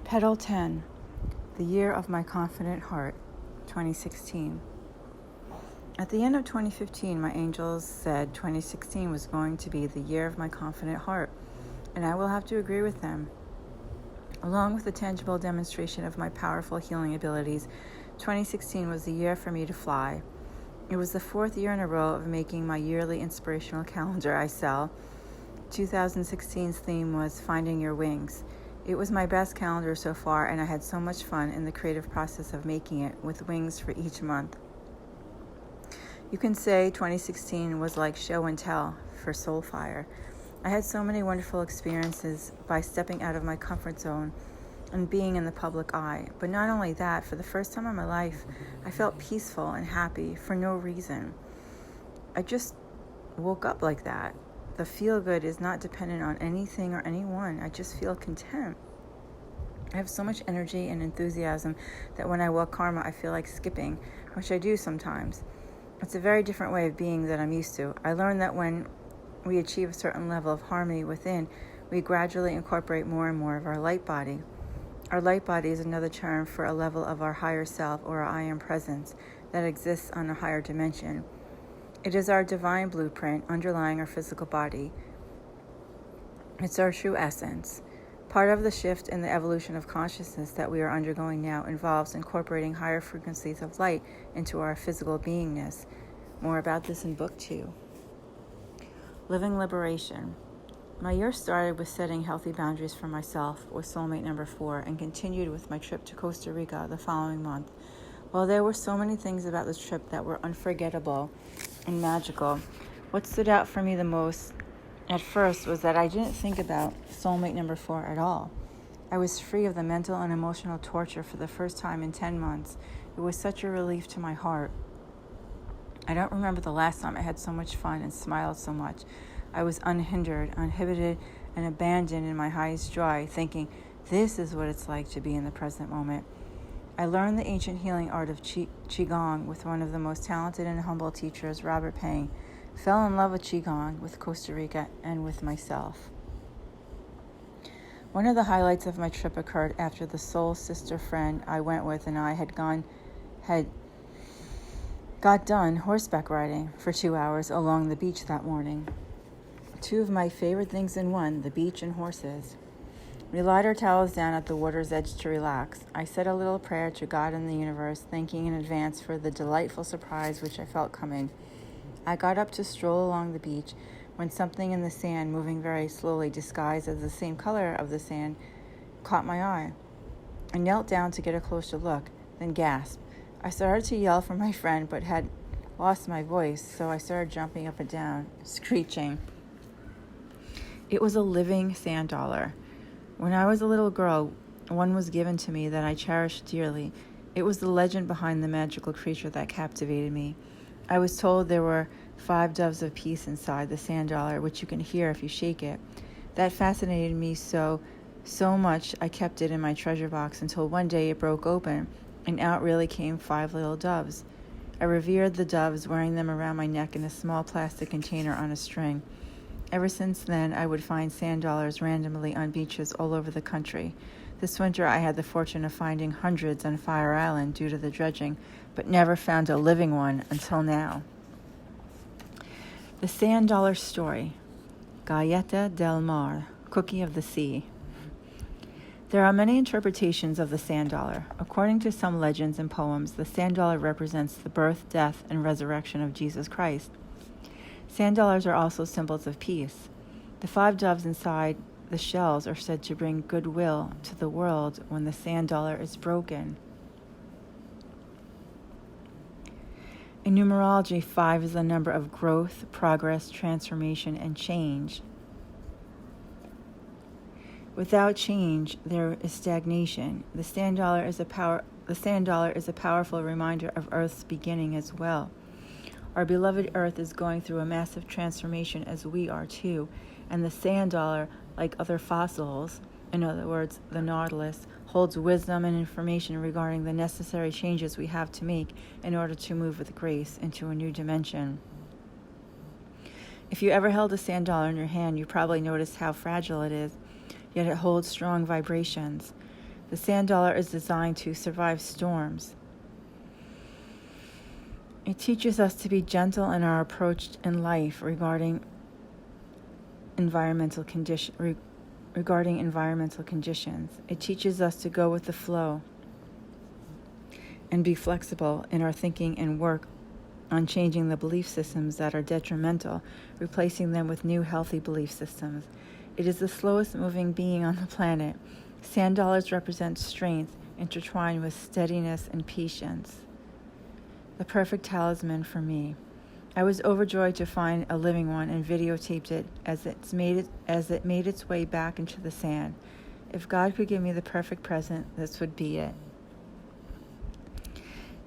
Petal 10, The Year of My Confident Heart, 2016. At the end of 2015, my angels said 2016 was going to be the year of my confident heart, and I will have to agree with them. Along with the tangible demonstration of my powerful healing abilities, 2016 was the year for me to fly. It was the fourth year in a row of making my yearly inspirational calendar I sell. 2016's theme was Finding Your Wings. It was my best calendar so far, and I had so much fun in the creative process of making it, with wings for each month. You can say 2016 was like show and tell for Soulfire. I had so many wonderful experiences by stepping out of my comfort zone and being in the public eye. But not only that, for the first time in my life, I felt peaceful and happy for no reason. I just woke up like that. The feel-good is not dependent on anything or anyone. I just feel content. I have so much energy and enthusiasm that when I walk karma, I feel like skipping, which I do sometimes. It's a very different way of being that I'm used to. I learned that when we achieve a certain level of harmony within, we gradually incorporate more and more of our light body. Our light body is another term for a level of our higher self or our I am presence that exists on a higher dimension. It is our divine blueprint underlying our physical body. It's our true essence. Part of the shift in the evolution of consciousness that we are undergoing now involves incorporating higher frequencies of light into our physical beingness. More about this in Book 2. Living Liberation. My year started with setting healthy boundaries for myself with soulmate number 4 and continued with my trip to Costa Rica the following month. While there were so many things about this trip that were unforgettable and magical, what stood out for me the most at first was that I didn't think about soulmate number 4 at all. I was free of the mental and emotional torture for the first time in 10 months. It was such a relief to my heart. I don't remember the last time I had so much fun and smiled so much. I was unhindered, uninhibited, and abandoned in my highest joy, thinking, this is what it's like to be in the present moment. I learned the ancient healing art of Qigong with one of the most talented and humble teachers, Robert Pang. Fell in love with Qigong, with Costa Rica, and with myself. One of the highlights of my trip occurred after the soul sister friend I went with and I got done horseback riding for 2 hours along the beach that morning. Two of my favorite things in one, the beach and horses. We laid our towels down at the water's edge to relax. I said a little prayer to God and the universe, thanking in advance for the delightful surprise which I felt coming. I got up to stroll along the beach when something in the sand, moving very slowly, disguised as the same color of the sand, caught my eye. I knelt down to get a closer look, then gasped. I started to yell for my friend, but had lost my voice, so I started jumping up and down, screeching. It was a living sand dollar. When I was a little girl, one was given to me that I cherished dearly. It was the legend behind the magical creature that captivated me. I was told there were 5 doves of peace inside the sand dollar, which you can hear if you shake it. That fascinated me so much I kept it in my treasure box until one day it broke open, and out really came 5 little doves. I revered the doves, wearing them around my neck in a small plastic container on a string. Ever since then, I would find sand dollars randomly on beaches all over the country. This winter, I had the fortune of finding hundreds on Fire Island due to the dredging, but never found a living one until now. The Sand Dollar Story. Galleta del Mar, Cookie of the Sea. There are many interpretations of the sand dollar. According to some legends and poems, the sand dollar represents the birth, death, and resurrection of Jesus Christ. Sand dollars are also symbols of peace. The 5 doves inside the shells are said to bring goodwill to the world when the sand dollar is broken. In numerology, 5 is the number of growth, progress, transformation, and change. Without change, there is stagnation. The sand dollar is a powerful reminder of Earth's beginning as well. Our beloved Earth is going through a massive transformation as we are too, and the sand dollar, like other fossils, in other words, the Nautilus, holds wisdom and information regarding the necessary changes we have to make in order to move with grace into a new dimension. If you ever held a sand dollar in your hand, you probably noticed how fragile it is, yet it holds strong vibrations. The sand dollar is designed to survive storms. It teaches us to be gentle in our approach in life regarding environmental conditions. It teaches us to go with the flow and be flexible in our thinking and work on changing the belief systems that are detrimental, replacing them with new healthy belief systems. It is the slowest moving being on the planet. Sand dollars represent strength intertwined with steadiness and patience. The perfect talisman for me. I was overjoyed to find a living one and videotaped it as it made its way back into the sand. If God could give me the perfect present, this would be it.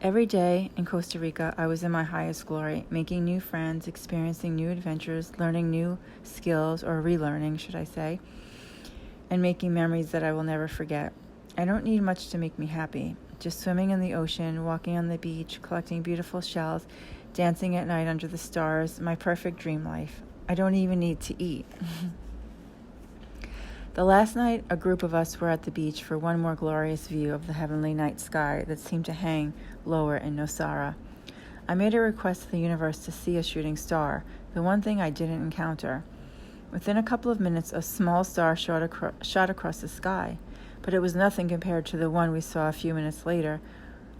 Every day in Costa Rica, I was in my highest glory, making new friends, experiencing new adventures, learning new skills, or relearning, should I say, and making memories that I will never forget. I don't need much to make me happy. Just swimming in the ocean, walking on the beach, collecting beautiful shells, dancing at night under the stars, my perfect dream life. I don't even need to eat. The last night, a group of us were at the beach for one more glorious view of the heavenly night sky that seemed to hang lower in Nosara. I made a request to the universe to see a shooting star, the one thing I didn't encounter. Within a couple of minutes, a small star shot across the sky, but it was nothing compared to the one we saw a few minutes later.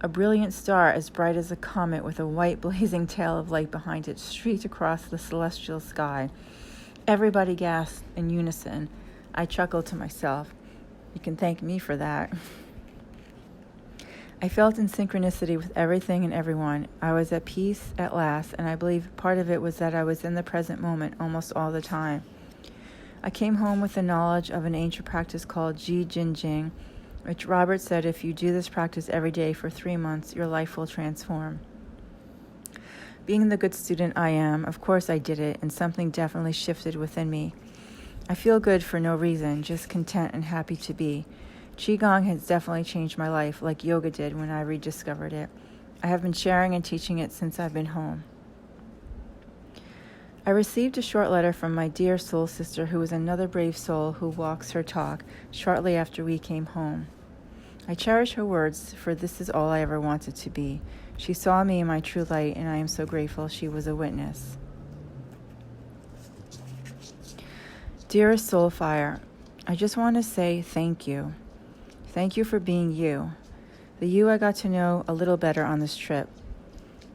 A brilliant star as bright as a comet with a white blazing tail of light behind it streaked across the celestial sky. Everybody gasped in unison. I chuckled to myself. You can thank me for that. I felt in synchronicity with everything and everyone. I was at peace at last, and I believe part of it was that I was in the present moment almost all the time. I came home with the knowledge of an ancient practice called Ji Jin Jing, which Robert said if you do this practice every day for 3 months, your life will transform. Being the good student I am, of course I did it, and something definitely shifted within me. I feel good for no reason, just content and happy to be. Qigong has definitely changed my life, like yoga did when I rediscovered it. I have been sharing and teaching it since I've been home. I received a short letter from my dear soul sister, who is another brave soul who walks her talk, shortly after we came home. I cherish her words, for this is all I ever wanted to be. She saw me in my true light, and I am so grateful she was a witness. Dearest Soulfire, I just want to say thank you. Thank you for being you. The you I got to know a little better on this trip.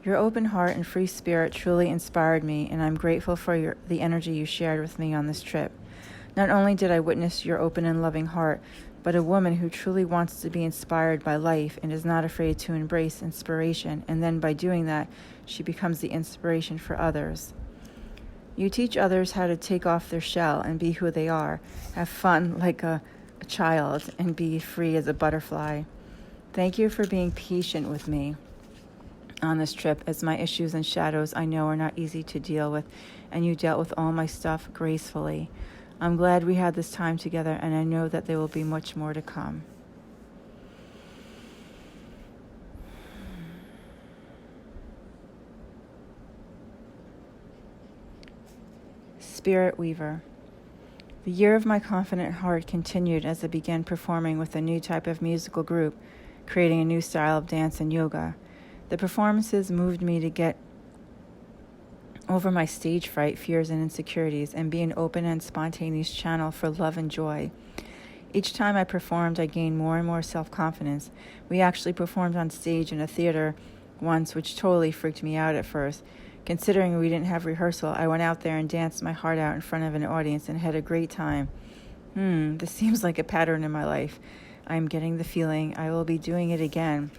Your open heart and free spirit truly inspired me, and I'm grateful for the energy you shared with me on this trip. Not only did I witness your open and loving heart, but a woman who truly wants to be inspired by life and is not afraid to embrace inspiration, and then by doing that, she becomes the inspiration for others. You teach others how to take off their shell and be who they are, have fun like a child, and be free as a butterfly. Thank you for being patient with me on this trip, as my issues and shadows I know are not easy to deal with, and you dealt with all my stuff gracefully. I'm glad we had this time together, and I know that there will be much more to come. Spirit Weaver. The year of my confident heart continued as I began performing with a new type of musical group, creating a new style of dance and yoga. The performances moved me to get over my stage fright, fears, and insecurities, and be an open and spontaneous channel for love and joy. Each time I performed, I gained more and more self-confidence. We actually performed on stage in a theater once, which totally freaked me out at first. Considering we didn't have rehearsal, I went out there and danced my heart out in front of an audience and had a great time. This seems like a pattern in my life. I'm getting the feeling I will be doing it again.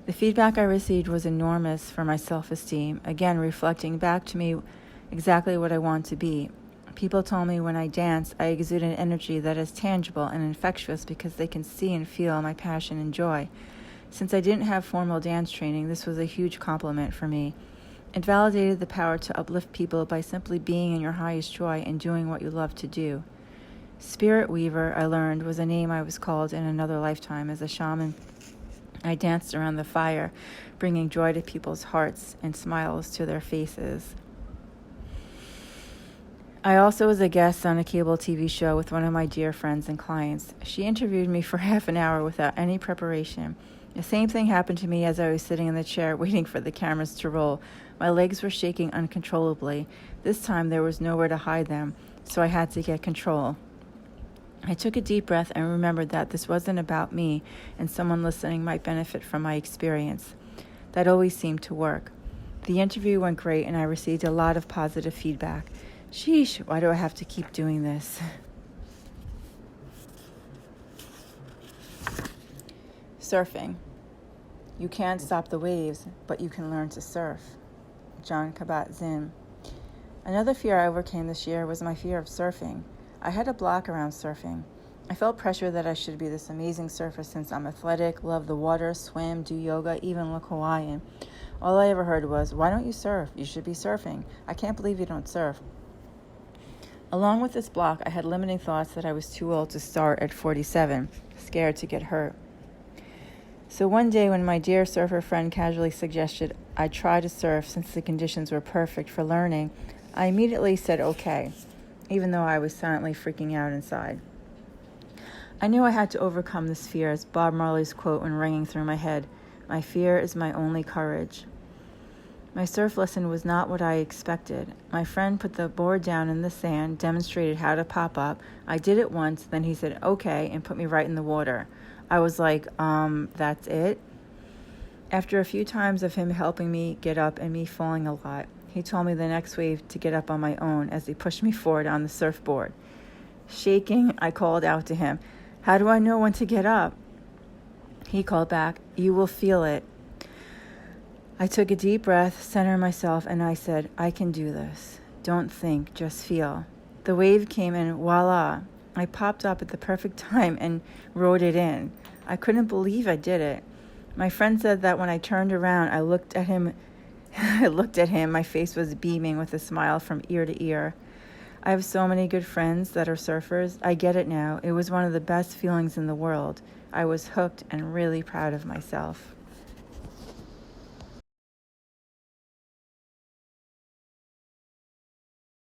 The feedback I received was enormous for my self-esteem, again reflecting back to me exactly what I want to be. People told me when I dance, I exude an energy that is tangible and infectious because they can see and feel my passion and joy. Since I didn't have formal dance training, this was a huge compliment for me. It validated the power to uplift people by simply being in your highest joy and doing what you love to do. Spirit Weaver, I learned, was a name I was called in another lifetime as a shaman. I danced around the fire, bringing joy to people's hearts and smiles to their faces. I also was a guest on a cable TV show with one of my dear friends and clients. She interviewed me for half an hour without any preparation. The same thing happened to me as I was sitting in the chair waiting for the cameras to roll. My legs were shaking uncontrollably. This time there was nowhere to hide them, so I had to get control. I took a deep breath and remembered that this wasn't about me and someone listening might benefit from my experience. That always seemed to work. The interview went great and I received a lot of positive feedback. Sheesh, why do I have to keep doing this? Surfing. You can't stop the waves, but you can learn to surf. John Kabat-Zinn. Another fear I overcame this year was my fear of surfing. I had a block around surfing. I felt pressure that I should be this amazing surfer since I'm athletic, love the water, swim, do yoga, even look Hawaiian. All I ever heard was, why don't you surf? You should be surfing. I can't believe you don't surf. Along with this block, I had limiting thoughts that I was too old to start at 47, scared to get hurt. So one day when my dear surfer friend casually suggested I try to surf since the conditions were perfect for learning, I immediately said okay, even though I was silently freaking out inside. I knew I had to overcome this fear, as Bob Marley's quote went ringing through my head, "My fear is my only courage." My surf lesson was not what I expected. My friend put the board down in the sand, demonstrated how to pop up. I did it once, then he said okay and put me right in the water. I was like, that's it? After a few times of him helping me get up and me falling a lot, he told me the next wave to get up on my own as he pushed me forward on the surfboard. Shaking, I called out to him, "How do I know when to get up?" He called back, "You will feel it." I took a deep breath, centered myself, and I said, I can do this. Don't think, just feel. The wave came and voila, I popped up at the perfect time and rode it in. I couldn't believe I did it. My friend said that when I turned around, I looked at him, my face was beaming with a smile from ear to ear. I have so many good friends that are surfers. I get it now. It was one of the best feelings in the world. I was hooked and really proud of myself.